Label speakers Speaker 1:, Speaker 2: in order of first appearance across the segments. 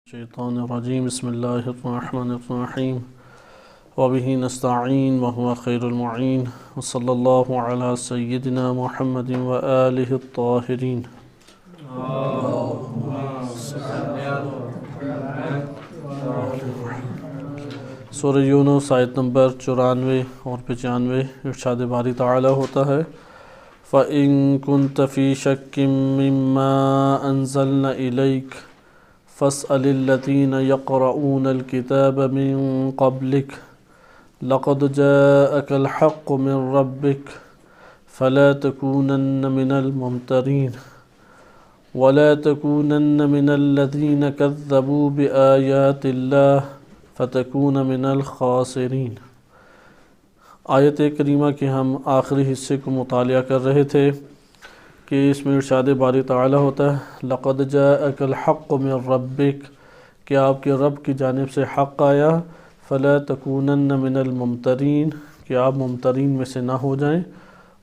Speaker 1: الشیطان الرجیم بسم اللہ الرحمن الرحیم وبہ نستعین وہو خیر المعین وصلی اللہ علی سیدنا محمد وآلہ الطاہرین۔ سورہ یونس آیت نمبر 94 اور 95 ارشاد باری تعالی ہوتا ہے فَإِن كُنْتَ فِي شَكٍّ مِّمَّا أَنزَلْنَا إِلَيْكَ فَاسْأَلِ الَّذِينَ يَقْرَؤُونَ الْكِتَابَ مِن قَبْلِكَ لَقَدْ جَاءَكَ الْحَقُّ مِن رَّبِّكَ فَلَا تَكُونَنَّ مِنَ الْمُمْتَرِينَ وَلَا تَكُونَنَّ مِنَ الَّذِينَ كَذَّبُوا بِآيَاتِ اللَّهِ فَتَكُونَ مِنَ الْخَاسِرِينَ۔ آیت کریمہ کے ہم آخری حصے کو مطالعہ کر رہے تھے کہ اس میں ارشاد باری تعالی ہوتا ہے لَقَدْ جَاءَكَ الْحَقُّ مِن رَّبِّكَ کہ آپ کے رب کی جانب سے حق آیا، فَلَا تَكُونَنَّ مِنَ الْمُمْتَرِينَ کہ آپ ممترین میں سے نہ ہو جائیں،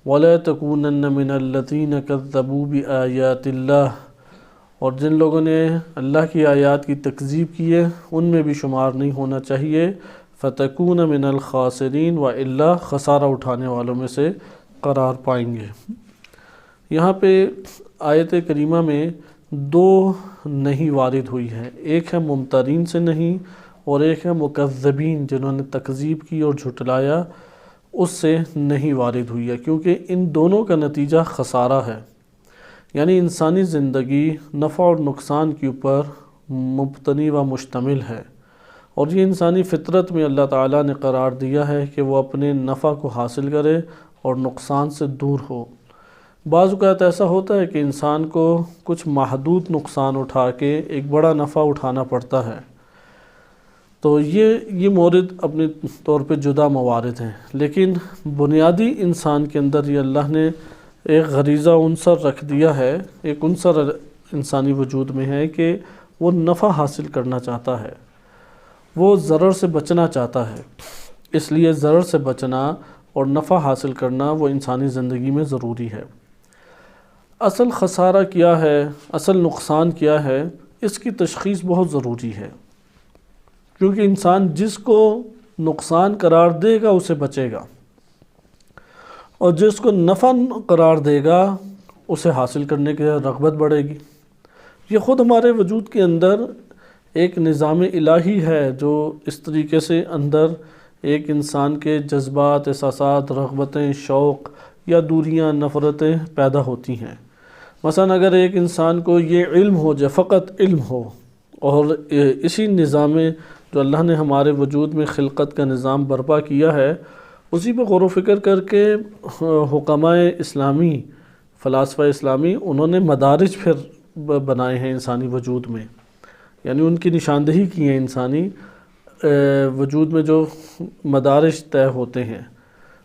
Speaker 1: وَلَا تَكُونَنَّ مِنَ الَّذِينَ كَذَّبُوا بِآيَاتِ اللَّهِ اور جن لوگوں نے اللہ کی آیات کی تکذیب کی ہے ان میں بھی شمار نہیں ہونا چاہیے، فَتَكُونَ مِنَ الْخَاسِرِينَ وَإِلَّا خسارہ اٹھانے والوں میں سے قرار پائیں گے۔ یہاں پہ آیت کریمہ میں دو نہیں وارد ہوئی ہے، ایک ہے ممترین سے نہیں اور ایک ہے مکذبین جنہوں نے تکذیب کی اور جھٹلایا، اس سے نہیں وارد ہوئی ہے، کیونکہ ان دونوں کا نتیجہ خسارہ ہے۔ یعنی انسانی زندگی نفع اور نقصان کے اوپر مبتنی و مشتمل ہے، اور یہ انسانی فطرت میں اللہ تعالیٰ نے قرار دیا ہے کہ وہ اپنے نفع کو حاصل کرے اور نقصان سے دور ہو۔ بعض اوقات ایسا ہوتا ہے کہ انسان کو کچھ محدود نقصان اٹھا کے ایک بڑا نفع اٹھانا پڑتا ہے، تو یہ مورد اپنے طور پہ جدا موارد ہیں، لیکن بنیادی انسان کے اندر یہ اللہ نے ایک غریزہ عنصر رکھ دیا ہے، ایک عنصر انسانی وجود میں ہے کہ وہ نفع حاصل کرنا چاہتا ہے، وہ ضرر سے بچنا چاہتا ہے، اس لیے ضرر سے بچنا اور نفع حاصل کرنا وہ انسانی زندگی میں ضروری ہے۔ اصل خسارہ کیا ہے، اصل نقصان کیا ہے، اس کی تشخیص بہت ضروری ہے، کیونکہ انسان جس کو نقصان قرار دے گا اسے بچے گا، اور جس کو نفع قرار دے گا اسے حاصل کرنے کی رغبت بڑھے گی۔ یہ خود ہمارے وجود کے اندر ایک نظام الہی ہے جو اس طریقے سے اندر ایک انسان کے جذبات، احساسات، رغبتیں، شوق یا دوریاں، نفرتیں پیدا ہوتی ہیں۔ مثلا اگر ایک انسان کو یہ علم ہو جائے، فقط علم ہو، اور اسی نظام جو اللہ نے ہمارے وجود میں خلقت کا نظام برپا کیا ہے اسی پہ غور و فکر کر کے حکماء اسلامی، فلاسفہ اسلامی، انہوں نے مدارج پھر بنائے ہیں انسانی وجود میں، یعنی ان کی نشاندہی کی ہے انسانی وجود میں جو مدارج طے ہوتے ہیں۔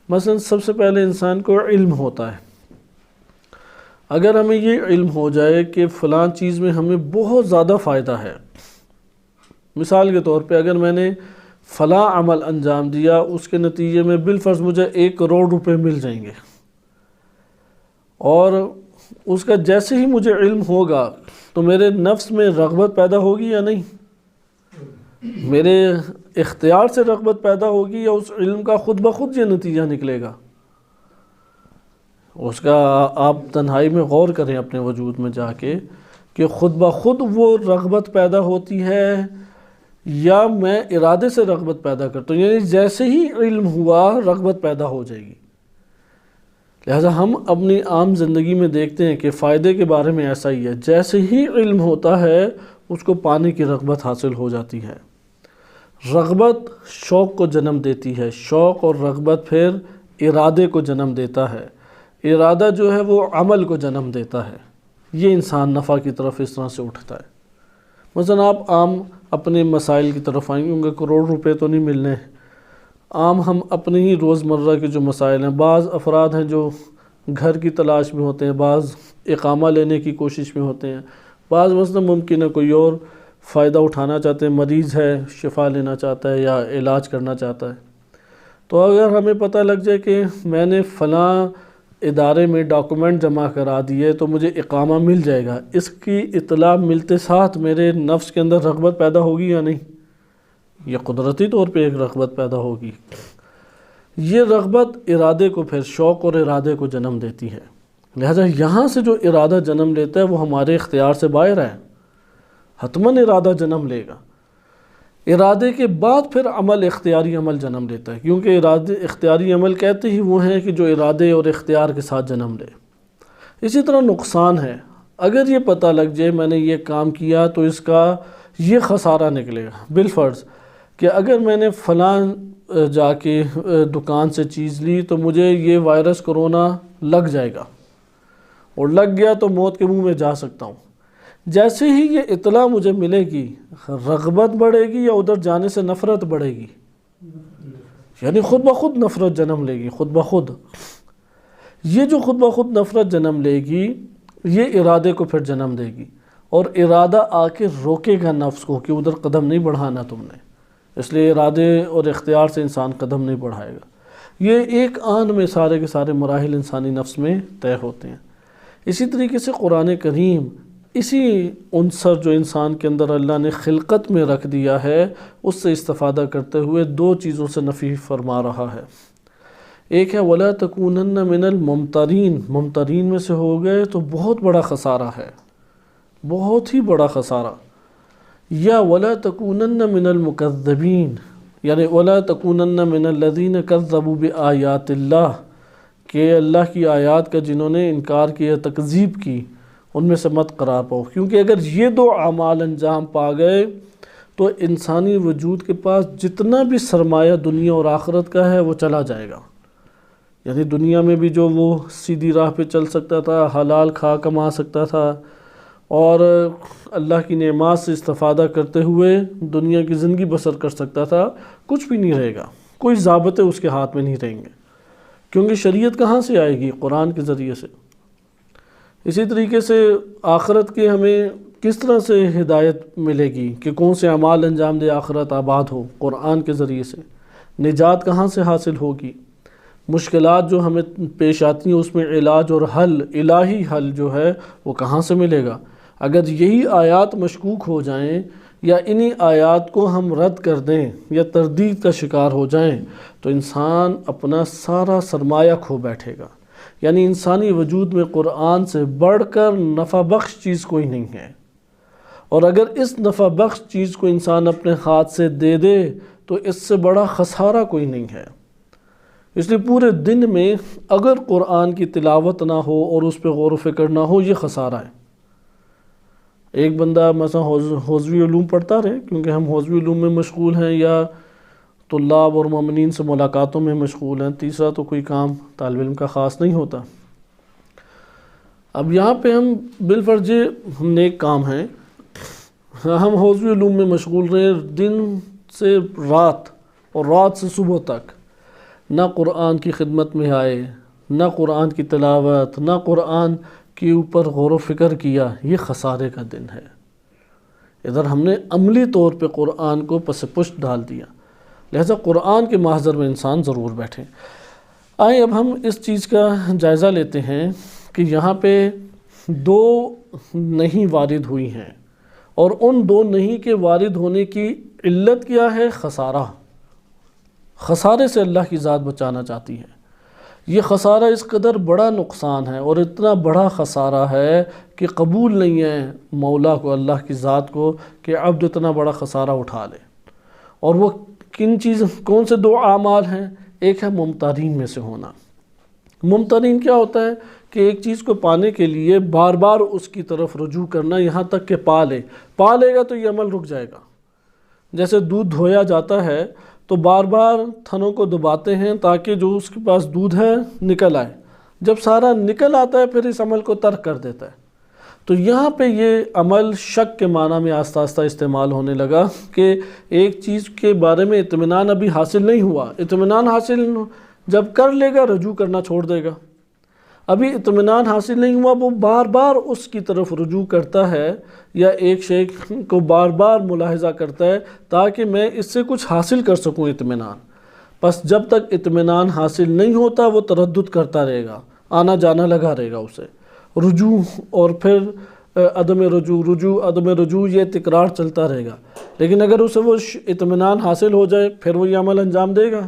Speaker 1: مثلا سب سے پہلے انسان کو علم ہوتا ہے۔ اگر ہمیں یہ علم ہو جائے کہ فلاں چیز میں ہمیں بہت زیادہ فائدہ ہے، مثال کے طور پہ اگر میں نے فلاں عمل انجام دیا اس کے نتیجے میں بالفرض مجھے 1 کروڑ روپے مل جائیں گے، اور اس کا جیسے ہی مجھے علم ہوگا تو میرے نفس میں رغبت پیدا ہوگی یا نہیں؟ میرے اختیار سے رغبت پیدا ہوگی یا اس علم کا خود بخود یہ نتیجہ نکلے گا؟ اس کا آپ تنہائی میں غور کریں اپنے وجود میں جا کے کہ خود بخود وہ رغبت پیدا ہوتی ہے یا میں ارادے سے رغبت پیدا کرتا ہوں، یعنی جیسے ہی علم ہوا رغبت پیدا ہو جائے گی۔ لہذا ہم اپنی عام زندگی میں دیکھتے ہیں کہ فائدے کے بارے میں ایسا ہی ہے، جیسے ہی علم ہوتا ہے اس کو پانے کی رغبت حاصل ہو جاتی ہے۔ رغبت شوق کو جنم دیتی ہے، شوق اور رغبت پھر ارادے کو جنم دیتا ہے، ارادہ جو ہے وہ عمل کو جنم دیتا ہے۔ یہ انسان نفع کی طرف اس طرح سے اٹھتا ہے۔ مثلا آپ عام اپنے مسائل کی طرف آئیں گے، ان کے کروڑ روپے تو نہیں ملنے ہیں، عام ہم اپنے ہی روزمرہ کے جو مسائل ہیں، بعض افراد ہیں جو گھر کی تلاش میں ہوتے ہیں، بعض اقامہ لینے کی کوشش میں ہوتے ہیں، بعض مثلا ممکن ہے کوئی اور فائدہ اٹھانا چاہتے ہیں، مریض ہے، شفا لینا چاہتا ہے یا علاج کرنا چاہتا ہے۔ تو اگر ہمیں پتہ لگ جائے کہ میں نے فلاں ادارے میں ڈاکومنٹ جمع کرا دیے تو مجھے اقامہ مل جائے گا، اس کی اطلاع ملتے ساتھ میرے نفس کے اندر رغبت پیدا ہوگی یا نہیں؟ یہ قدرتی طور پہ ایک رغبت پیدا ہوگی۔ یہ رغبت ارادے کو پھر شوق اور ارادے کو جنم دیتی ہے، لہذا یہاں سے جو ارادہ جنم لیتا ہے وہ ہمارے اختیار سے باہر ہے، حتماً ارادہ جنم لے گا۔ ارادے کے بعد پھر عمل اختیاری عمل جنم لیتا ہے، کیونکہ ارادے اختیاری عمل کہتے ہی وہ ہیں کہ جو ارادے اور اختیار کے ساتھ جنم لے۔ اسی طرح نقصان ہے، اگر یہ پتہ لگ جائے میں نے یہ کام کیا تو اس کا یہ خسارہ نکلے گا، بالفرض کہ اگر میں نے فلاں جا کے دکان سے چیز لی تو مجھے یہ وائرس کرونا لگ جائے گا، اور لگ گیا تو موت کے منہ میں جا سکتا ہوں۔ جیسے ہی یہ اطلاع مجھے ملے گی، رغبت بڑھے گی یا ادھر جانے سے نفرت بڑھے گی؟ یعنی خود بخود نفرت جنم لے گی، خود بخود۔ یہ جو خود بخود نفرت جنم لے گی یہ ارادے کو پھر جنم دے گی، اور ارادہ آ کے روکے گا نفس کو کہ ادھر قدم نہیں بڑھانا تم نے، اس لیے ارادے اور اختیار سے انسان قدم نہیں بڑھائے گا۔ یہ ایک آن میں سارے کے سارے مراحل انسانی نفس میں طے ہوتے ہیں۔ اسی طریقے سے قرآن کریم اسی عنصر جو انسان کے اندر اللہ نے خلقت میں رکھ دیا ہے اس سے استفادہ کرتے ہوئے دو چیزوں سے نفی فرما رہا ہے۔ ایک ہے وَلَا تَكُونَنَّ مِنَ الْمُمْتَرِينَ، ممترین میں سے ہو گئے تو بہت بڑا خسارہ ہے، بہت ہی بڑا خسارہ۔ یا وَلَا تَكُونَنَّ مِنَ الْمُكَذِّبِينَ، یعنی وَلَا تَكُونَنَّ مِنَ الَّذِينَ كَذَّبُوا بِآيَاتِ اللَّهِ، کہ اللہ کی آیات کا جنہوں نے انکار کیا، تکذیب کی، ان میں سے مت قرار پاؤ، کیونکہ اگر یہ دو اعمال انجام پا گئے تو انسانی وجود کے پاس جتنا بھی سرمایہ دنیا اور آخرت کا ہے وہ چلا جائے گا۔ یعنی دنیا میں بھی جو وہ سیدھی راہ پہ چل سکتا تھا، حلال کھا کما سکتا تھا، اور اللہ کی نعمات سے استفادہ کرتے ہوئے دنیا کی زندگی بسر کر سکتا تھا، کچھ بھی نہیں رہے گا، کوئی ضابطے اس کے ہاتھ میں نہیں رہیں گے، کیونکہ شریعت کہاں سے آئے گی؟ قرآن کے ذریعے سے۔ اسی طریقے سے آخرت کے ہمیں کس طرح سے ہدایت ملے گی کہ کون سے اعمال انجام دے آخرت آباد ہو؟ قرآن کے ذریعے سے۔ نجات کہاں سے حاصل ہوگی؟ مشکلات جو ہمیں پیش آتی ہیں اس میں علاج اور حل، الہی حل جو ہے وہ کہاں سے ملے گا؟ اگر یہی آیات مشکوک ہو جائیں یا انہی آیات کو ہم رد کر دیں یا تردید کا شکار ہو جائیں تو انسان اپنا سارا سرمایہ کھو بیٹھے گا۔ یعنی انسانی وجود میں قرآن سے بڑھ کر نفع بخش چیز کوئی نہیں ہے، اور اگر اس نفع بخش چیز کو انسان اپنے ہاتھ سے دے دے تو اس سے بڑا خسارہ کوئی نہیں ہے۔ اس لیے پورے دن میں اگر قرآن کی تلاوت نہ ہو اور اس پہ غور و فکر نہ ہو یہ خسارہ ہے۔ ایک بندہ مثلا حوزوی علوم پڑھتا رہے، کیونکہ ہم حوزوی علوم میں مشغول ہیں یا طلاب اور مومنین سے ملاقاتوں میں مشغول ہیں، تیسرا تو کوئی کام طالب علم کا خاص نہیں ہوتا۔ اب یہاں پہ ہم بالفرض نیک کام ہیں، ہم حوزوی علوم میں مشغول رہے دن سے رات اور رات سے صبح تک، نہ قرآن کی خدمت میں آئے، نہ قرآن کی تلاوت، نہ قرآن کے اوپر غور و فکر کیا، یہ خسارے کا دن ہے۔ ادھر ہم نے عملی طور پہ قرآن کو پس پشت ڈال دیا، لہذا قرآن کے محضر میں انسان ضرور بیٹھے۔ آئیں اب ہم اس چیز کا جائزہ لیتے ہیں کہ یہاں پہ دو نہیں وارد ہوئی ہیں، اور ان دو نہیں کے وارد ہونے کی علت کیا ہے؟ خسارہ۔ خسارے سے اللہ کی ذات بچانا چاہتی ہے۔ یہ خسارہ اس قدر بڑا نقصان ہے اور اتنا بڑا خسارہ ہے کہ قبول نہیں ہے مولا کو، اللہ کی ذات کو، کہ عبد اتنا بڑا خسارہ اٹھا لے۔ اور وہ کون سے دو اعمال ہیں؟ ایک ہے ممترین میں سے ہونا۔ ممترین کیا ہوتا ہے؟ کہ ایک چیز کو پانے کے لیے بار بار اس کی طرف رجوع کرنا یہاں تک کہ پا لے گا تو یہ عمل رک جائے گا۔ جیسے دودھ دھویا جاتا ہے تو بار بار تھنوں کو دباتے ہیں تاکہ جو اس کے پاس دودھ ہے نکل آئے، جب سارا نکل آتا ہے پھر اس عمل کو ترک کر دیتا ہے۔ تو یہاں پہ یہ عمل شک کے معنی میں آہستہ آہستہ استعمال ہونے لگا کہ ایک چیز کے بارے میں اطمینان ابھی حاصل نہیں ہوا، اطمینان حاصل جب کر لے گا رجوع کرنا چھوڑ دے گا۔ ابھی اطمینان حاصل نہیں ہوا، وہ بار بار اس کی طرف رجوع کرتا ہے یا ایک شے کو بار بار ملاحظہ کرتا ہے تاکہ میں اس سے کچھ حاصل کر سکوں اطمینان۔ بس جب تک اطمینان حاصل نہیں ہوتا وہ تردد کرتا رہے گا، آنا جانا لگا رہے گا اسے، رجوع اور پھر عدم رجوع عدم رجوع، یہ تکرار چلتا رہے گا۔ لیکن اگر اسے وہ اطمینان حاصل ہو جائے پھر وہ یہ عمل انجام دے گا،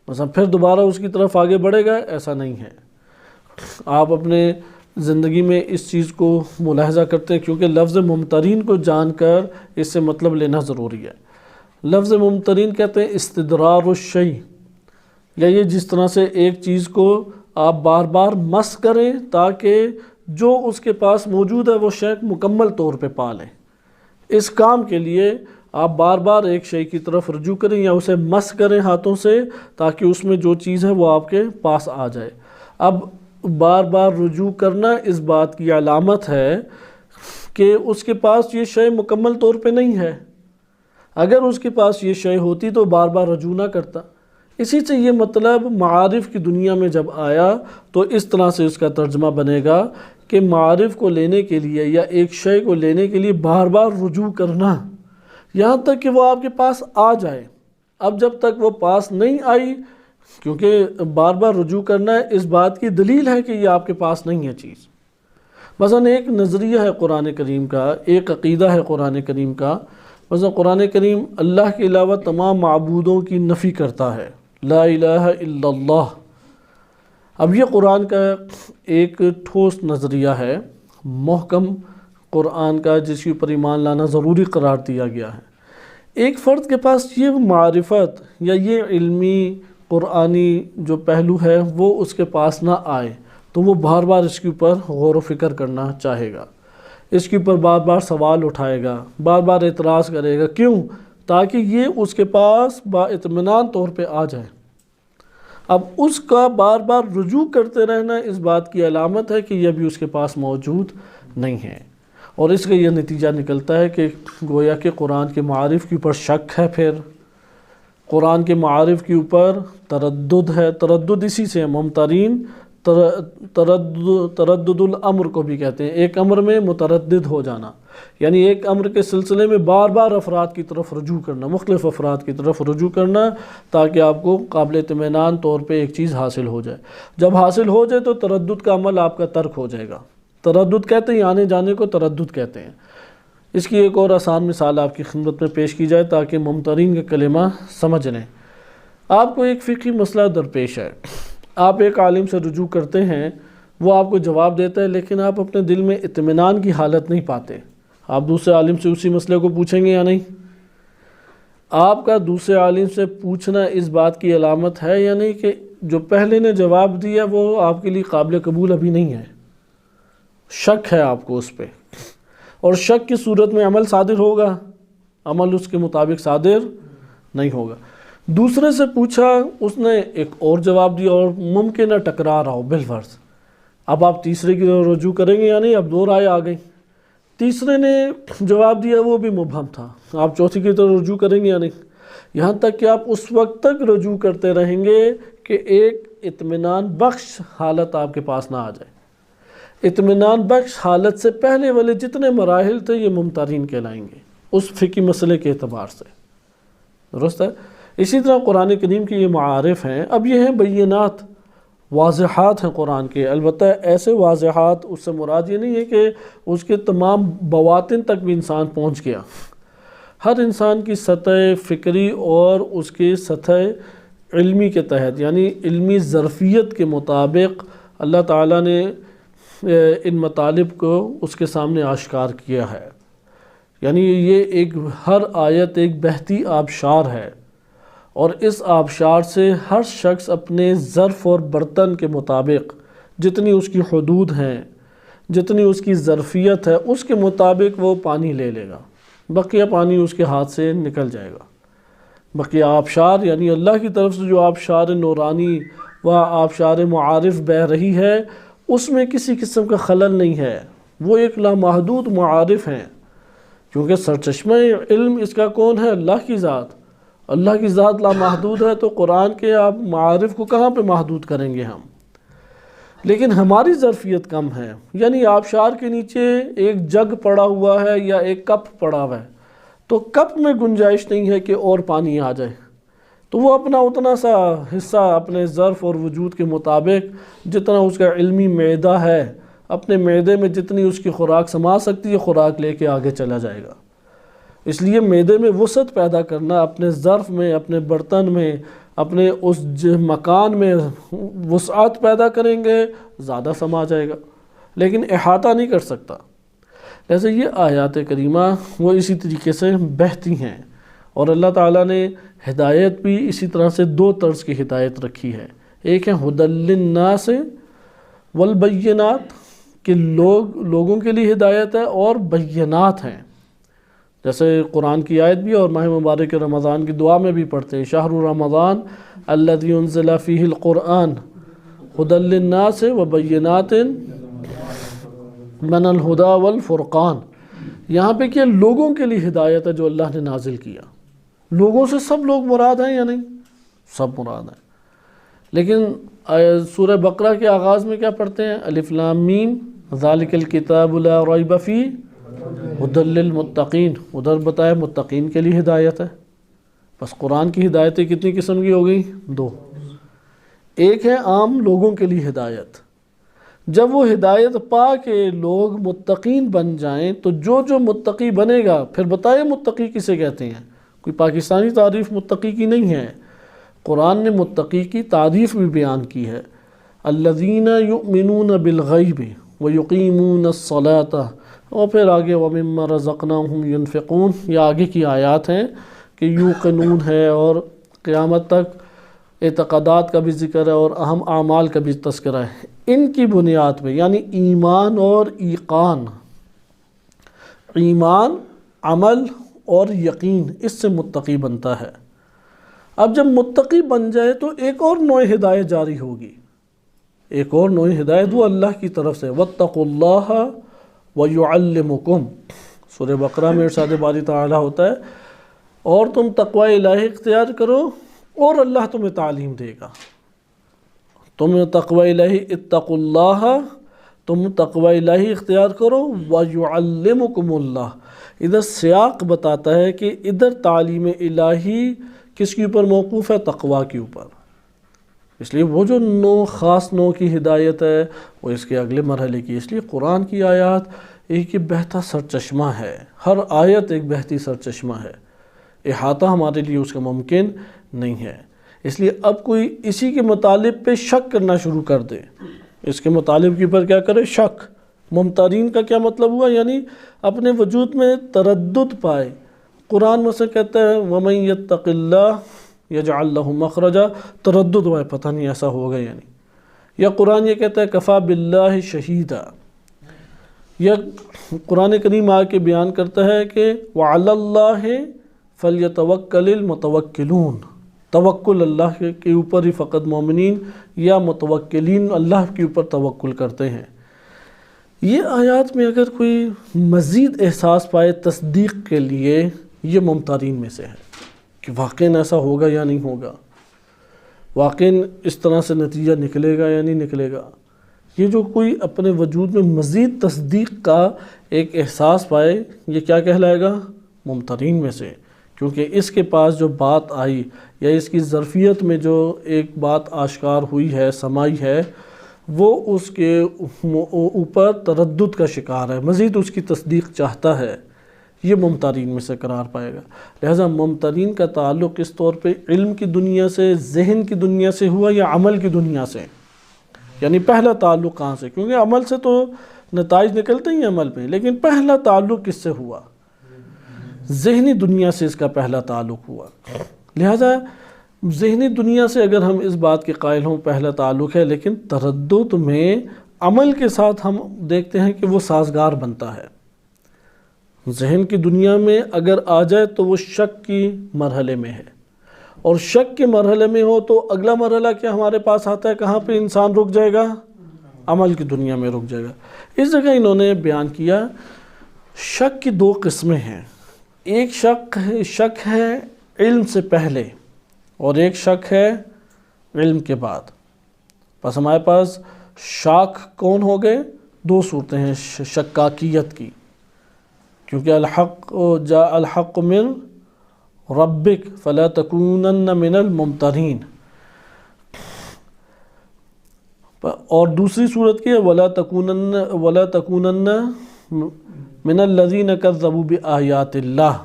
Speaker 1: مثلا پھر دوبارہ اس کی طرف آگے بڑھے گا، ایسا نہیں ہے۔ آپ اپنے زندگی میں اس چیز کو ملاحظہ کرتے ہیں، کیونکہ لفظ ممترین کو جان کر اس سے مطلب لینا ضروری ہے۔ لفظ ممترین کہتے ہیں استدرار الشیء، یا یہ جس طرح سے ایک چیز کو آپ بار بار مس کریں تاکہ جو اس کے پاس موجود ہے وہ شے مکمل طور پہ پا لیں۔ اس کام کے لیے آپ بار بار ایک شے کی طرف رجوع کریں یا اسے مس کریں ہاتھوں سے تاکہ اس میں جو چیز ہے وہ آپ کے پاس آ جائے۔ اب بار بار رجوع کرنا اس بات کی علامت ہے کہ اس کے پاس یہ شے مکمل طور پہ نہیں ہے۔ اگر اس کے پاس یہ شے ہوتی تو بار بار رجوع نہ کرتا۔ اسی سے یہ مطلب معارف کی دنیا میں جب آیا تو اس طرح سے اس کا ترجمہ بنے گا کہ معارف کو لینے کے لیے یا ایک شے کو لینے کے لیے بار بار رجوع کرنا یہاں تک کہ وہ آپ کے پاس آ جائے۔ اب جب تک وہ پاس نہیں آئی، کیونکہ بار بار رجوع کرنا ہے اس بات کی دلیل ہے کہ یہ آپ کے پاس نہیں ہے چیز۔ مثلا ایک نظریہ ہے قرآن کریم کا، ایک عقیدہ ہے قرآن کریم کا، مثلا قرآن کریم اللہ کے علاوہ تمام معبودوں کی نفی کرتا ہے، لا الہ الا اللہ۔ اب یہ قرآن کا ایک ٹھوس نظریہ ہے، محکم قرآن کا، جس کے اوپر ایمان لانا ضروری قرار دیا گیا ہے۔ ایک فرد کے پاس یہ معرفت یا یہ علمی قرآنی جو پہلو ہے وہ اس کے پاس نہ آئے تو وہ بار بار اس کے اوپر غور و فکر کرنا چاہے گا، اس کے اوپر بار بار سوال اٹھائے گا، بار بار اعتراض کرے گا۔ کیوں؟ تاکہ یہ اس کے پاس با اطمینان طور پہ آ جائے۔ اب اس کا بار بار رجوع کرتے رہنا اس بات کی علامت ہے کہ یہ بھی اس کے پاس موجود نہیں ہے، اور اس کا یہ نتیجہ نکلتا ہے کہ گویا کہ قرآن کے معارف کے اوپر شک ہے، پھر قرآن کے معارف کے اوپر تردد ہے۔ تردد اسی سے ممترین، تردد الامر کو بھی کہتے ہیں، ایک امر میں متردد ہو جانا، یعنی ایک امر کے سلسلے میں بار بار افراد کی طرف رجوع کرنا، مختلف افراد کی طرف رجوع کرنا تاکہ آپ کو قابل اطمینان طور پہ ایک چیز حاصل ہو جائے۔ جب حاصل ہو جائے تو تردد کا عمل آپ کا ترک ہو جائے گا۔ تردد کہتے ہیں، آنے جانے کو تردد کہتے ہیں۔ اس کی ایک اور آسان مثال آپ کی خدمت میں پیش کی جائے تاکہ ممترین کا کلمہ سمجھ لیں۔ آپ کو ایک فقہی مسئلہ درپیش ہے، آپ ایک عالم سے رجوع کرتے ہیں، وہ آپ کو جواب دیتا ہے، لیکن آپ اپنے دل میں اطمینان کی حالت نہیں پاتے۔ آپ دوسرے عالم سے اسی مسئلے کو پوچھیں گے یا نہیں؟ آپ کا دوسرے عالم سے پوچھنا اس بات کی علامت ہے یا نہیں کہ جو پہلے نے جواب دیا وہ آپ کے لیے قابل قبول ابھی نہیں ہے؟ شک ہے آپ کو اس پہ، اور شک کی صورت میں عمل صادر ہوگا، عمل اس کے مطابق صادر نہیں ہوگا۔ دوسرے سے پوچھا، اس نے ایک اور جواب دیا اور ممکن ہے ٹکرا رہا ہو بالفرض، اب آپ تیسرے کی طرف رجوع کریں گے یا نہیں؟ اب دو رائے آ گئی، تیسرے نے جواب دیا وہ بھی مبہم تھا، آپ چوتھی کی طرف رجوع کریں گے یا نہیں؟ یہاں تک کہ آپ اس وقت تک رجوع کرتے رہیں گے کہ ایک اطمینان بخش حالت آپ کے پاس نہ آ جائے۔ اطمینان بخش حالت سے پہلے والے جتنے مراحل تھے یہ ممترین کہلائیں گے اس فقہی مسئلے کے اعتبار سے، درست ہے؟ اسی طرح قرآن کریم کے یہ معارف ہیں، اب یہ ہیں بینات، واضحات ہیں قرآن کے، البتہ ایسے واضحات، اس سے مراد یہ نہیں ہے کہ اس کے تمام بواطن تک بھی انسان پہنچ گیا۔ ہر انسان کی سطح فکری اور اس کی سطح علمی کے تحت، یعنی علمی ظرفیت کے مطابق اللہ تعالیٰ نے ان مطالب کو اس کے سامنے آشکار کیا ہے۔ یعنی یہ ایک ہر آیت ایک بہتی آبشار ہے، اور اس آبشار سے ہر شخص اپنے ظرف اور برتن کے مطابق جتنی اس کی حدود ہیں، جتنی اس کی ظرفیت ہے، اس کے مطابق وہ پانی لے لے گا، بقیہ پانی اس کے ہاتھ سے نکل جائے گا۔ بقیہ آبشار یعنی اللہ کی طرف سے جو آبشار نورانی و آبشار معارف بہہ رہی ہے اس میں کسی قسم کا خلل نہیں ہے، وہ ایک لامحدود معارف ہیں، کیونکہ سرچشمہ علم اس کا کون ہے؟ اللہ کی ذات۔ اللہ کی ذات لامحدود ہے تو قرآن کے آپ معارف کو کہاں پہ محدود کریں گے ہم؟ لیکن ہماری ظرفیت کم ہے، یعنی آبشار کے نیچے ایک جگ پڑا ہوا ہے یا ایک کپ پڑا ہوا ہے تو کپ میں گنجائش نہیں ہے کہ اور پانی آ جائے، تو وہ اپنا اتنا سا حصہ اپنے ظرف اور وجود کے مطابق جتنا اس کا علمی معدہ ہے، اپنے معدے میں جتنی اس کی خوراک سما سکتی ہے خوراک لے کے آگے چلا جائے گا۔ اس لیے معدے میں وسعت پیدا کرنا، اپنے ظرف میں، اپنے برتن میں، اپنے اس مکان میں وسعت پیدا کریں گے زیادہ سما جائے گا، لیکن احاطہ نہیں کر سکتا۔ لہذا یہ آیات کریمہ وہ اسی طریقے سے بہتی ہیں، اور اللہ تعالیٰ نے ہدایت بھی اسی طرح سے دو طرز کی ہدایت رکھی ہے۔ ایک ہے ھدی للناس والبینات، کہ لوگوں کے لیے ہدایت ہے اور بینات ہیں، جیسے قرآن کی آیت بھی اور ماہ مبارک رمضان کی دعا میں بھی پڑھتے ہیں، شہر رمضان الذی انزل فیہ القرآن ھدی للناس وبینات من الہدی والفرقان۔ یہاں پہ کہ لوگوں کے لیے ہدایت ہے جو اللہ نے نازل کیا۔ لوگوں سے سب لوگ مراد ہیں یا نہیں؟ سب مراد ہیں، لیکن سورہ بقرہ کے آغاز میں کیا پڑھتے ہیں؟ الف لام میم ذالک الکتاب لا ریب فیہ ھدی للمتقین۔ ادھر بتایا متقین کے لیے ہدایت ہے۔ بس قرآن کی ہدایتیں کتنی قسم کی ہو گئی؟ دو۔ ایک ہے عام لوگوں کے لیے ہدایت، جب وہ ہدایت پا کے لوگ متقین بن جائیں تو جو متقی بنے گا، پھر بتائے متقی کسے کہتے ہیں؟ کوئی پاکستانی تعریف متقی کی نہیں ہے، قرآن نے متقی کی تعریف بھی بیان کی ہے۔ الذین یؤمنون بالغیب ویقیمون الصلاۃ، اور پھر آگے ومما رزقناہم ینفقون، یہ آگے کی آیات ہیں کہ یوقنون ہے، اور قیامت تک اعتقادات کا بھی ذکر ہے اور اہم اعمال کا بھی تذکرہ ہے۔ ان کی بنیاد پہ یعنی ایمان اور ایقان، ایمان، عمل اور یقین، اس سے متقی بنتا ہے۔ اب جب متقی بن جائے تو ایک اور نوع ہدایت جاری ہوگی، ایک اور نوع ہدایت وہ اللہ کی طرف سے، واتقوا اللہ ویعلمکم۔ سورہ بقرہ میں ارشاد باری تعالیٰ ہوتا ہے اور تم تقوی الہی اختیار کرو اور اللہ تمہیں تعلیم دے گا۔ تم تقوی الہی اتقوا اللہ، تم تقوی الہی اختیار کرو، ویعلمکم اللہ۔ ادھر سیاق بتاتا ہے کہ ادھر تعلیم الہی کس کے اوپر موقوف ہے؟ تقوی کے اوپر۔ اس لیے وہ جو خاص نوع کی ہدایت ہے وہ اس کے اگلے مرحلے کی۔ اس لیے قرآن کی آیات ایک بہتا سرچشمہ ہے، ہر آیت ایک بہتی سرچشمہ ہے، احاطہ ہمارے لیے اس کا ممکن نہیں ہے۔ اس لیے اب کوئی اسی کے مطالب پہ شک کرنا شروع کر دے، اس کے مطالب کے اوپر کیا کرے؟ شک۔ ممترین کا کیا مطلب ہوا؟ یعنی اپنے وجود میں تردد پائے۔ قرآن میں سے کہتا ہے وَمَن يَتَّقِ اللَّهَ يَجْعَلْ لَهُ مَخْرَجًا، تردد ہوا ہے، پتہ نہیں ایسا ہوگا یا نہیں۔ یا قرآن یہ کہتا ہے کفا باللہ شہیدا، یا قرآن کریم آ کے بیان کرتا ہے کہ وعلی اللہ فلیتوکل المتوکلون، توکل اللہ کے اوپر ہی فقط مومنین یا متوکلین اللہ کے اوپر توکل کرتے ہیں۔ یہ آیات میں اگر کوئی مزید احساس پائے تصدیق کے لیے، یہ ممترین میں سے ہے کہ واقعاً ایسا ہوگا یا نہیں ہوگا، واقعاً اس طرح سے نتیجہ نکلے گا یا نہیں نکلے گا۔ یہ جو کوئی اپنے وجود میں مزید تصدیق کا ایک احساس پائے، یہ کیا کہلائے گا؟ ممترین میں سے، کیونکہ اس کے پاس جو بات آئی یا اس کی ظرفیت میں جو ایک بات آشکار ہوئی ہے، سمائی ہے، وہ اس کے اوپر تردد کا شکار ہے، مزید اس کی تصدیق چاہتا ہے، یہ ممترین میں سے قرار پائے گا۔ لہذا ممترین کا تعلق اس طور پہ علم کی دنیا سے، ذہن کی دنیا سے ہوا یا عمل کی دنیا سے؟ یعنی پہلا تعلق کہاں سے؟ کیونکہ عمل سے تو نتائج نکلتے ہی عمل پہ، لیکن پہلا تعلق کس سے ہوا؟ ذہنی دنیا سے اس کا پہلا تعلق ہوا۔ لہذا ذہنی دنیا سے اگر ہم اس بات کے قائل ہوں پہلا تعلق ہے، لیکن تردد میں عمل کے ساتھ ہم دیکھتے ہیں کہ وہ سازگار بنتا ہے۔ ذہن کی دنیا میں اگر آ جائے تو وہ شک کی مرحلے میں ہے، اور شک کے مرحلے میں ہو تو اگلا مرحلہ کیا ہمارے پاس آتا ہے؟ کہاں پہ انسان رک جائے گا؟ عمل کی دنیا میں رک جائے گا۔ اس جگہ انہوں نے بیان کیا شک کی دو قسمیں ہیں، ایک شک ہے علم سے پہلے اور ایک شک ہے علم کے بعد۔ پس ہمارے پاس شاک کون ہو گئے؟ دو صورتیں ہیں شکاکیت کی، کیونکہ الحق جاء الحق من ربک فلا تکونن من الممترین، اور دوسری صورت کی ہے ولا تکونن من الذین کذبوا بآیات اللہ،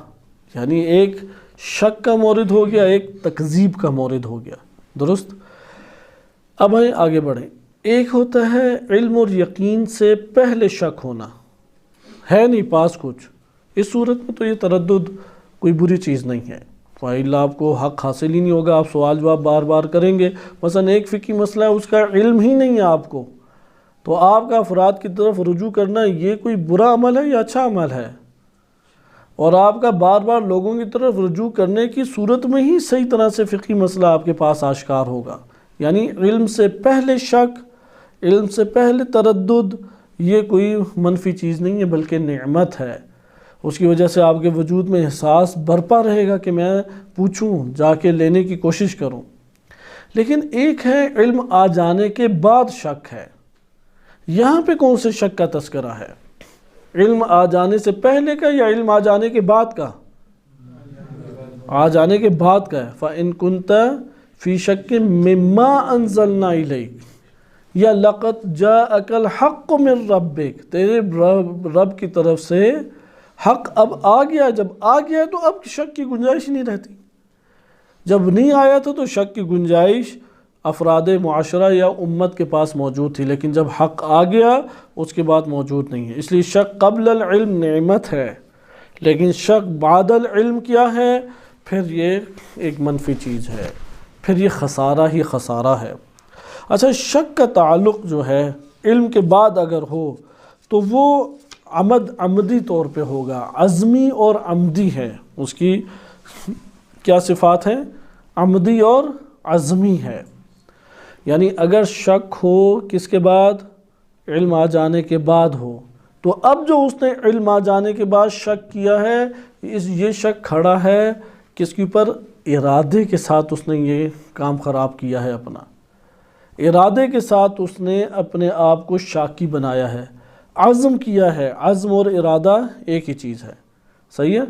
Speaker 1: یعنی ایک شک کا مورد ہو گیا، ایک تکذیب کا مورد ہو گیا، درست؟ اب آئیں آگے بڑھیں۔ ایک ہوتا ہے علم اور یقین سے پہلے شک ہونا، ہے نہیں پاس کچھ، اس صورت میں تو یہ تردد کوئی بری چیز نہیں ہے، فائل آپ کو حق حاصل ہی نہیں ہوگا، آپ سوال جواب بار بار کریں گے، مثلا ایک فقہی مسئلہ ہے اس کا علم ہی نہیں ہے آپ کو، تو آپ کا افراد کی طرف رجوع کرنا یہ کوئی برا عمل ہے یا اچھا عمل ہے؟ اور آپ کا بار بار لوگوں کی طرف رجوع کرنے کی صورت میں ہی صحیح طرح سے فقہی مسئلہ آپ کے پاس آشکار ہوگا۔ یعنی علم سے پہلے شک، علم سے پہلے تردد، یہ کوئی منفی چیز نہیں ہے بلکہ نعمت ہے، اس کی وجہ سے آپ کے وجود میں احساس برپا رہے گا کہ میں پوچھوں، جا کے لینے کی کوشش کروں۔ لیکن ایک ہے علم آ جانے کے بعد شک ہے، یہاں پہ کون سے شک کا تذکرہ ہے؟ علم آ جانے سے پہلے کا یا علم آ جانے کے بعد کا؟ آ جانے کے بعد کا ہے۔ فَإِن كُنْتَ فِي شَكٍّ مِّمَّا أَنزَلْنَا إِلَيْكَ یا لَقَدْ جَاءَكَ الْحَقُّ مِن رَبِّكَ، تیرے رب کی طرف سے حق اب آ گیا، جب آ گیا تو اب شک کی گنجائش نہیں رہتی، جب نہیں آیا تھا تو شک کی گنجائش افراد معاشرہ یا امت کے پاس موجود تھی، لیکن جب حق آ گیا اس کے بعد موجود نہیں ہے۔ اس لیے شک قبل العلم نعمت ہے، لیکن شک بعد العلم کیا ہے؟ پھر یہ ایک منفی چیز ہے، پھر یہ خسارہ ہی خسارہ ہے۔ اچھا، شک کا تعلق جو ہے علم کے بعد اگر ہو تو وہ عمدی طور پہ ہوگا، عزمی اور عمدی ہے، اس کی کیا صفات ہیں؟ عمدی اور عزمی ہے۔ یعنی اگر شک ہو کس کے بعد؟ علم آ جانے کے بعد ہو، تو اب جو اس نے علم آ جانے کے بعد شک کیا ہے، یہ شک کھڑا ہے کس کے اوپر؟ ارادے کے ساتھ اس نے یہ کام خراب کیا ہے، اپنا ارادے کے ساتھ اس نے اپنے آپ کو شاکی بنایا ہے، عزم کیا ہے۔ عزم اور ارادہ ایک ہی چیز ہے، صحیح ہے؟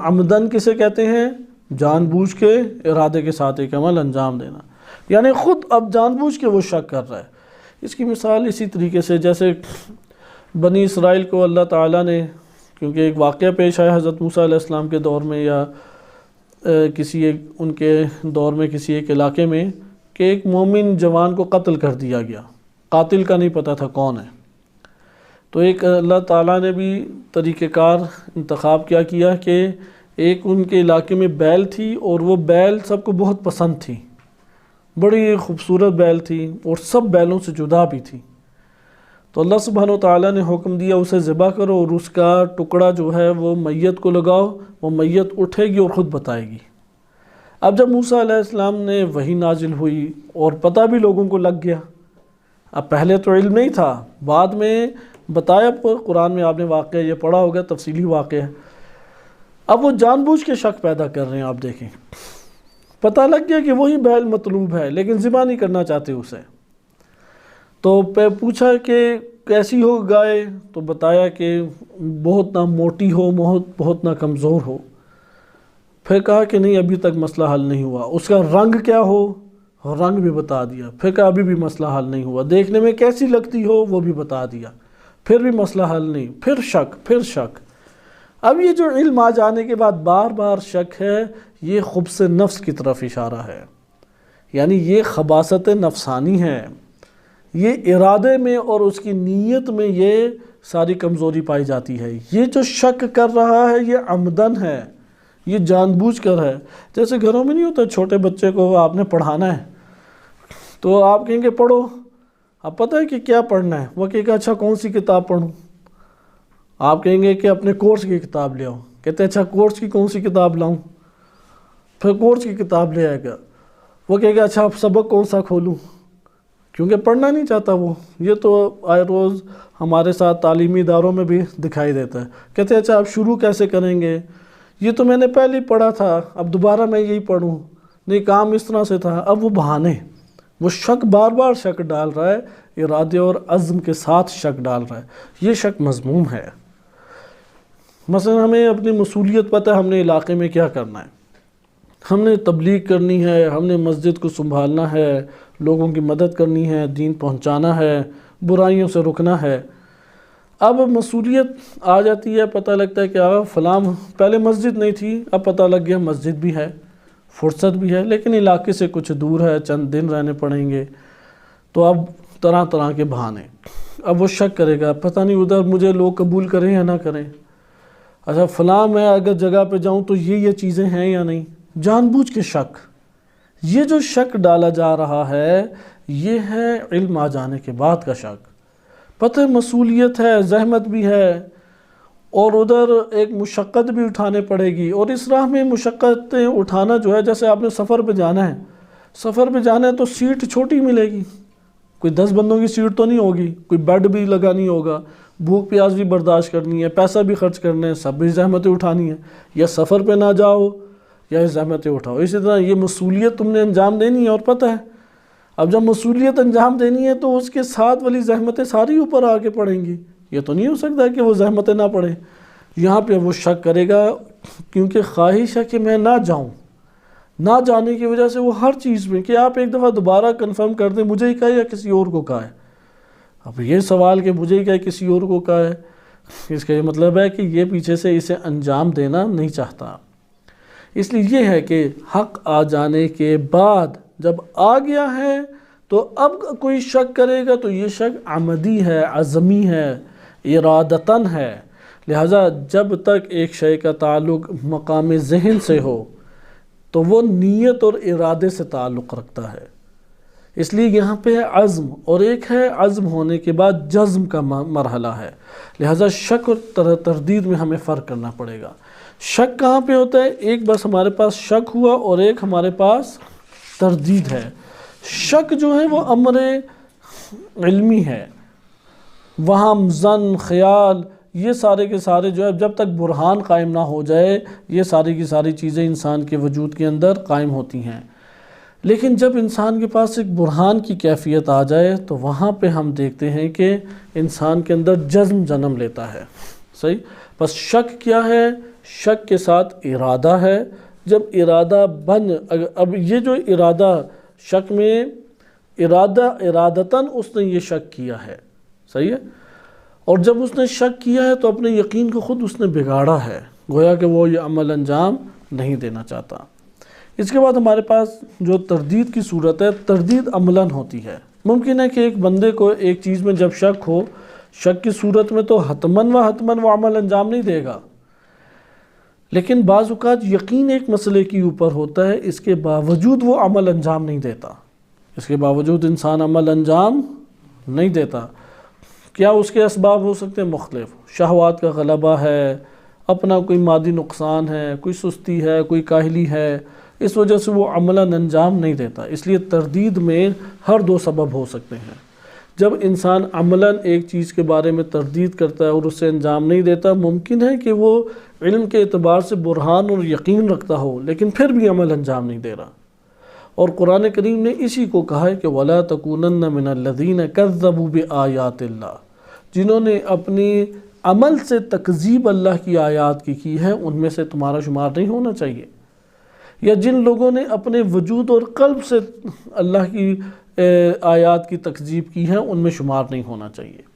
Speaker 1: عمدن کسے کہتے ہیں؟ جان بوجھ کے ارادے کے ساتھ ایک عمل انجام دینا، یعنی خود اب جان بوجھ کے وہ شک کر رہا ہے۔ اس کی مثال اسی طریقے سے جیسے بنی اسرائیل کو اللہ تعالیٰ نے، کیونکہ ایک واقعہ پیش آیا حضرت موسیٰ علیہ السلام کے دور میں یا کسی ایک ان کے دور میں کسی ایک علاقے میں، کہ ایک مومن جوان کو قتل کر دیا گیا، قاتل کا نہیں پتہ تھا کون ہے، تو ایک اللہ تعالیٰ نے بھی طریقہ کار انتخاب کیا کہ ایک ان کے علاقے میں بیل تھی، اور وہ بیل سب کو بہت پسند تھی، بڑی خوبصورت بیل تھی اور سب بیلوں سے جدا بھی تھی، تو اللہ سبحانہ وتعالیٰ نے حکم دیا اسے ذبح کرو اور اس کا ٹکڑا جو ہے وہ میت کو لگاؤ، وہ میت اٹھے گی اور خود بتائے گی۔ اب جب موسیٰ علیہ السلام نے وحی نازل ہوئی اور پتہ بھی لوگوں کو لگ گیا، اب پہلے تو علم نہیں تھا، بعد میں بتایا، قرآن میں آپ نے واقعہ یہ پڑھا ہوگا، تفصیلی واقعہ ہے، اب وہ جان بوجھ کے شک پیدا کر رہے ہیں۔ آپ دیکھیں، پتہ لگ گیا کہ وہی بیل مطلوب ہے لیکن ذبح نہیں کرنا چاہتے اسے، تو پوچھا کہ کیسی ہو گائے، تو بتایا کہ بہت نہ موٹی ہو، بہت نہ کمزور ہو۔ پھر کہا کہ نہیں ابھی تک مسئلہ حل نہیں ہوا، اس کا رنگ کیا ہو، رنگ بھی بتا دیا۔ پھر کہا ابھی بھی مسئلہ حل نہیں ہوا، دیکھنے میں کیسی لگتی ہو وہ بھی بتا دیا، پھر بھی مسئلہ حل نہیں، پھر شک۔ اب یہ جو علم آ جانے کے بعد بار بار شک ہے، یہ خبث نفس کی طرف اشارہ ہے، یعنی یہ خباثت نفسانی ہے، یہ ارادے میں اور اس کی نیت میں یہ ساری کمزوری پائی جاتی ہے۔ یہ جو شک کر رہا ہے یہ عمدن ہے، یہ جان بوجھ کر ہے۔ جیسے گھروں میں نہیں ہوتا، چھوٹے بچے کو آپ نے پڑھانا ہے تو آپ کہیں گے پڑھو، اب پتہ ہے کہ کیا پڑھنا ہے، وہ کہے گا اچھا کون سی کتاب پڑھوں، آپ کہیں گے کہ اپنے کورس کی کتاب لے آؤ، کہتے ہیں اچھا کورس کی کون سی کتاب لاؤں، پھر کورس کی کتاب لے آئے گا، وہ کہے گا اچھا سبق کون سا کھولوں، کیونکہ پڑھنا نہیں چاہتا وہ۔ یہ تو آئے روز ہمارے ساتھ تعلیمی اداروں میں بھی دکھائی دیتا ہے، کہتے ہیں اچھا آپ شروع کیسے کریں گے، یہ تو میں نے پہلے ہی پڑھا تھا، اب دوبارہ میں یہی پڑھوں، نہیں کام اس طرح سے تھا۔ اب وہ بہانے، وہ شک بار بار شک ڈال رہا ہے، ارادے اور عزم کے ساتھ شک ڈال رہا ہے، یہ شک مذموم ہے۔ مثلا ہمیں اپنی مصولیت پتہ ہے ہم نے علاقے میں کیا کرنا ہے، ہم نے تبلیغ کرنی ہے، ہم نے مسجد کو سنبھالنا ہے، لوگوں کی مدد کرنی ہے، دین پہنچانا ہے، برائیوں سے رکنا ہے۔ اب مصولیت آ جاتی ہے، پتہ لگتا ہے کہ فلاں پہلے مسجد نہیں تھی، اب پتہ لگ گیا مسجد بھی ہے، فرصت بھی ہے، لیکن علاقے سے کچھ دور ہے، چند دن رہنے پڑیں گے، تو اب طرح طرح کے بہانے۔ اب وہ شک کرے گا، پتہ نہیں ادھر مجھے لوگ قبول کریں یا نہ کریں، اچھا فلاں میں اگر جگہ پہ جاؤں تو یہ چیزیں ہیں یا نہیں، جان بوجھ کے شک۔ یہ جو شک ڈالا جا رہا ہے یہ ہے علم آ جانے کے بعد کا شک۔ پتہ مصولیت ہے، زحمت بھی ہے، اور ادھر ایک مشقت بھی اٹھانے پڑے گی، اور اس راہ میں مشقتیں اٹھانا جو ہے، جیسے آپ نے سفر پہ جانا ہے، سفر پہ جانا ہے تو سیٹ چھوٹی ملے گی، کوئی 10 بندوں کی سیٹ تو نہیں ہوگی، کوئی بیڈ بھی لگا نہیں ہوگا، بھوک پیاس بھی برداشت کرنی ہے، پیسہ بھی خرچ کرنا ہے، سب بھی زحمتیں اٹھانی ہے، یا سفر پہ نہ جاؤ یا زحمتیں اٹھاؤ۔ اسی طرح یہ مصولیت تم نے انجام دینی ہے اور پتہ ہے، اب جب مصولیت انجام دینی ہے تو اس کے ساتھ والی زحمتیں ساری اوپر آ کے پڑیں گی، یہ تو نہیں ہو سکتا کہ وہ زحمتیں نہ پڑیں۔ یہاں پہ وہ شک کرے گا، کیونکہ خواہش ہے کہ میں نہ جاؤں، نہ جانے کی وجہ سے وہ ہر چیز میں کہ آپ ایک دفعہ دوبارہ کنفرم کر دیں مجھے ہی کہا یا کسی اور کو کہا ہے۔ اب یہ سوال کہ مجھے ہی کہا کسی اور کو کہا ہے، اس کا یہ مطلب ہے کہ یہ پیچھے سے اسے انجام دینا نہیں چاہتا۔ اس لیے یہ ہے کہ حق آ جانے کے بعد جب آ گیا ہے تو اب کوئی شک کرے گا تو یہ شک عمدی ہے، عزمی ہے، ارادتاً ہے۔ لہٰذا جب تک ایک شے کا تعلق مقام ذہن سے ہو تو وہ نیت اور ارادے سے تعلق رکھتا ہے، اس لیے یہاں پہ عزم، اور ایک ہے عزم ہونے کے بعد جزم کا مرحلہ ہے۔ لہٰذا شک اور تردید میں ہمیں فرق کرنا پڑے گا۔ شک کہاں پہ ہوتا ہے؟ ایک بس ہمارے پاس شک ہوا اور ایک ہمارے پاس تردید ہے۔ شک جو ہے وہ امر علمی ہے، وہم، ظن، خیال، یہ سارے کے سارے جو ہے جب تک برہان قائم نہ ہو جائے یہ ساری کی ساری چیزیں انسان کے وجود کے اندر قائم ہوتی ہیں۔ لیکن جب انسان کے پاس ایک برہان کی کیفیت آ جائے تو وہاں پہ ہم دیکھتے ہیں کہ انسان کے اندر جزم جنم لیتا ہے۔ صحیح؟ بس شک کیا ہے؟ شک کے ساتھ ارادہ ہے۔ جب ارادہ اب یہ جو ارادہ، شک میں ارادتاً اس نے یہ شک کیا ہے، صحیح ہے، اور جب اس نے شک کیا ہے تو اپنے یقین کو خود اس نے بگاڑا ہے، گویا کہ وہ یہ عمل انجام نہیں دینا چاہتا۔ اس کے بعد ہمارے پاس جو تردید کی صورت ہے، تردید عملاً ہوتی ہے۔ ممکن ہے کہ ایک بندے کو ایک چیز میں جب شک ہو، شک کی صورت میں تو حتماً وہ عمل انجام نہیں دے گا، لیکن بعض اوقات یقین ایک مسئلے کے اوپر ہوتا ہے، اس کے باوجود وہ عمل انجام نہیں دیتا، اس کے باوجود انسان عمل انجام نہیں دیتا۔ کیا اس کے اسباب ہو سکتے ہیں؟ مختلف، شہوات کا غلبہ ہے، اپنا کوئی مادی نقصان ہے، کوئی سستی ہے، کوئی کاہلی ہے، اس وجہ سے وہ عملاً انجام نہیں دیتا۔ اس لیے تردید میں ہر دو سبب ہو سکتے ہیں۔ جب انسان عملاً ایک چیز کے بارے میں تردید کرتا ہے اور اس سے انجام نہیں دیتا، ممکن ہے کہ وہ علم کے اعتبار سے برہان اور یقین رکھتا ہو لیکن پھر بھی عمل انجام نہیں دے رہا۔ اور قرآن کریم نے اسی کو کہا ہے کہ وَلَا تَكُونَنَّ مِنَ الَّذِينَ كَذَّبُوا بِآيَاتِ اللَّهِ، جنہوں نے اپنی عمل سے تکذیب اللہ کی آیات کی ہے، ان میں سے تمہارا شمار نہیں ہونا چاہیے۔ یا جن لوگوں نے اپنے وجود اور قلب سے اللہ کی آیات کی تکذیب کی ہے، ان میں شمار نہیں ہونا چاہیے۔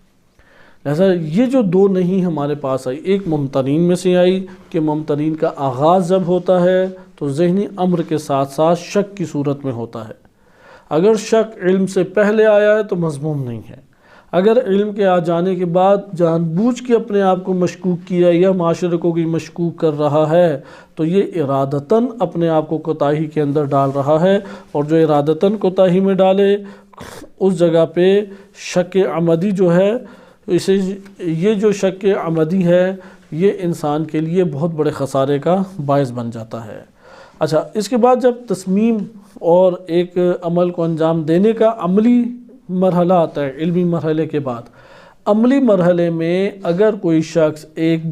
Speaker 1: لہذا یہ جو دو نہیں ہمارے پاس آئی، ایک ممتنین میں سے آئی کہ ممتنین کا آغاز جب ہوتا ہے تو ذہنی امر کے ساتھ ساتھ شک کی صورت میں ہوتا ہے۔ اگر شک علم سے پہلے آیا ہے تو مذموم نہیں ہے، اگر علم کے آ جانے کے بعد جان بوجھ کے اپنے آپ کو مشکوک کیا یا معاشرے کو بھی مشکوک کر رہا ہے تو یہ ارادتاً اپنے آپ کو کوتاہی کے اندر ڈال رہا ہے، اور جو ارادتاً کوتاہی میں ڈالے اس جگہ پہ شک عمدی جو ہے، یہ جو شک عمدی ہے یہ انسان کے لیے بہت بڑے خسارے کا باعث بن جاتا ہے۔ اچھا، اس کے بعد جب تصمیم اور ایک عمل کو انجام دینے کا عملی مرحلہ آتا ہے، علمی مرحلے کے بعد عملی مرحلے میں اگر کوئی شخص ایک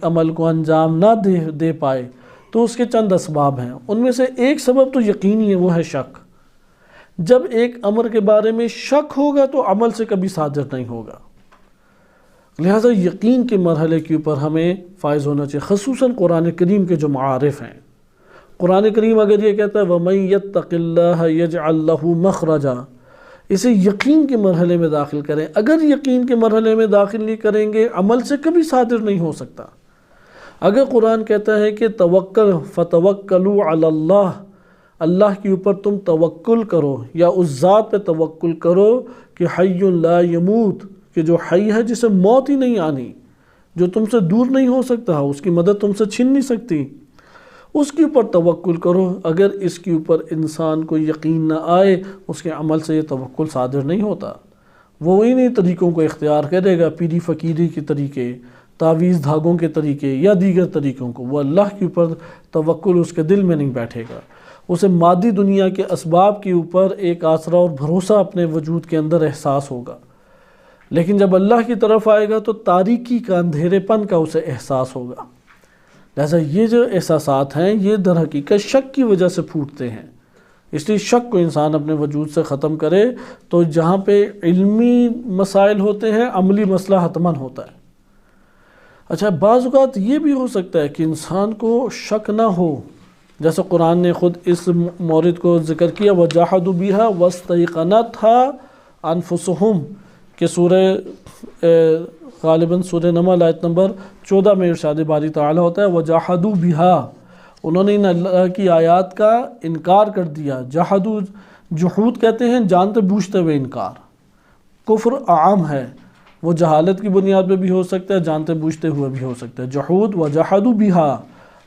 Speaker 1: عمل کو انجام نہ دے پائے تو اس کے چند اسباب ہیں، ان میں سے ایک سبب تو یقینی ہے، وہ ہے شک۔ جب ایک امر کے بارے میں شک ہوگا تو عمل سے کبھی صادر نہیں ہوگا، لہٰذا یقین کے مرحلے کے اوپر ہمیں فائز ہونا چاہیے، خصوصاً قرآن کریم کے جو معارف ہیں۔ قرآن کریم اگر یہ کہتا ہے وَمَن يَتَّقِ اللَّهَ يَجْعَلْ لَهُ مَخْرَجًا، اسے یقین کے مرحلے میں داخل کریں۔ اگر یقین کے مرحلے میں داخل نہیں کریں گے، عمل سے کبھی صادر نہیں ہو سکتا۔ اگر قرآن کہتا ہے کہ توکل فَتَوَكَّلُوا عَلَى اللَّهِ، اللہ کے اوپر تم توکل کرو یا اس ذات پہ توکل کرو کہ حی لا یموت، کہ جو حی ہے جسے موت ہی نہیں آنی، جو تم سے دور نہیں ہو سکتا، اس کی مدد تم سے چھن نہیں سکتی، اس کے اوپر توکل کرو۔ اگر اس کے اوپر انسان کو یقین نہ آئے، اس کے عمل سے یہ توکل صادر نہیں ہوتا۔ وہ انہی طریقوں کو اختیار کرے گا، پیری فقیری کے طریقے، تعویذ دھاگوں کے طریقے یا دیگر طریقوں کو، وہ اللہ کے اوپر توکل اس کے دل میں نہیں بیٹھے گا۔ اسے مادی دنیا کے اسباب کے اوپر ایک آسرا اور بھروسہ اپنے وجود کے اندر احساس ہوگا، لیکن جب اللہ کی طرف آئے گا تو تاریکی کا، اندھیرے پن کا اسے احساس ہوگا۔ لہذا یہ جو احساسات ہیں یہ در حقیقت شک کی وجہ سے پھوٹتے ہیں، اس لیے شک کو انسان اپنے وجود سے ختم کرے تو جہاں پہ علمی مسائل ہوتے ہیں، عملی مسئلہ حتماً ہوتا ہے۔ اچھا، بعض اوقات یہ بھی ہو سکتا ہے کہ انسان کو شک نہ ہو، جیسے قرآن نے خود اس مورد کو ذکر کیا وَجَحَدُوا بِهَا وَاسْتَيْقَنَتْهَا أَنفُسُهُمْ، کہ سورہ غالباً سورہ نمل آیت نمبر 14 میں ارشاد باری تعالیٰ ہوتا ہے وَجَحَدُوا بِهَا، انہوں نے ان اللہ کی آیات کا انکار کر دیا۔ جحدوا، جحود کہتے ہیں جانتے بوجھتے ہوئے انکار، کفر عام ہے، وہ جہالت کی بنیاد پہ بھی ہو سکتا ہے، جانتے بوجھتے ہوئے بھی ہو سکتا ہے۔ جحود وَجَحَدُوا بِهَا،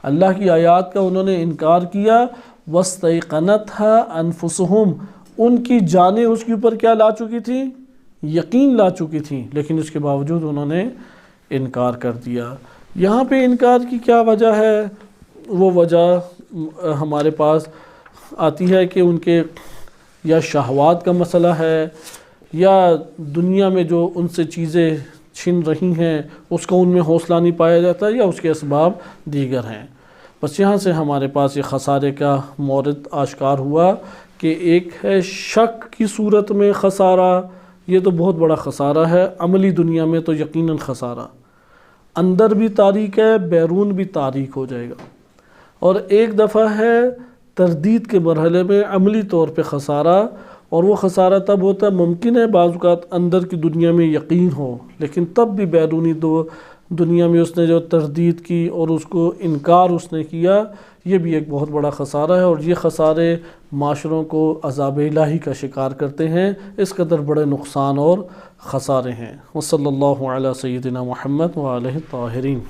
Speaker 1: اللہ کی آیات کا انہوں نے انکار کیا، وَاسْتَيْقَنَتْهَا أَنفُسُهُمْ، ان کی جانیں اس کے اوپر کیا لا چکی تھیں؟ یقین لا چکی تھیں، لیکن اس کے باوجود انہوں نے انکار کر دیا۔ یہاں پہ انکار کی کیا وجہ ہے؟ وہ وجہ ہمارے پاس آتی ہے کہ ان کے یا شہوات کا مسئلہ ہے، یا دنیا میں جو ان سے چیزیں چھن رہی ہیں اس کا ان میں حوصلہ نہیں پایا جاتا، یا اس کے اسباب دیگر ہیں۔ بس یہاں سے ہمارے پاس یہ خسارے کا مورد آشکار ہوا کہ ایک ہے شک کی صورت میں خسارہ، یہ تو بہت بڑا خسارہ ہے، عملی دنیا میں تو یقیناً خسارہ، اندر بھی تاریک ہے، بیرون بھی تاریک ہو جائے گا۔ اور ایک دفعہ ہے تردید کے مرحلے میں عملی طور پہ خسارہ، اور وہ خسارہ تب ہوتا ہے، ممکن ہے بعض اوقات اندر کی دنیا میں یقین ہو، لیکن تب بھی بیرونی دنیا میں اس نے جو تردید کی اور اس کو انکار اس نے کیا، یہ بھی ایک بہت بڑا خسارہ ہے، اور یہ خسارے معاشروں کو عذاب الہی کا شکار کرتے ہیں، اس قدر بڑے نقصان اور خسارے ہیں۔ وصلی اللہ علی سیدنا محمد وآلہ الطاہرین۔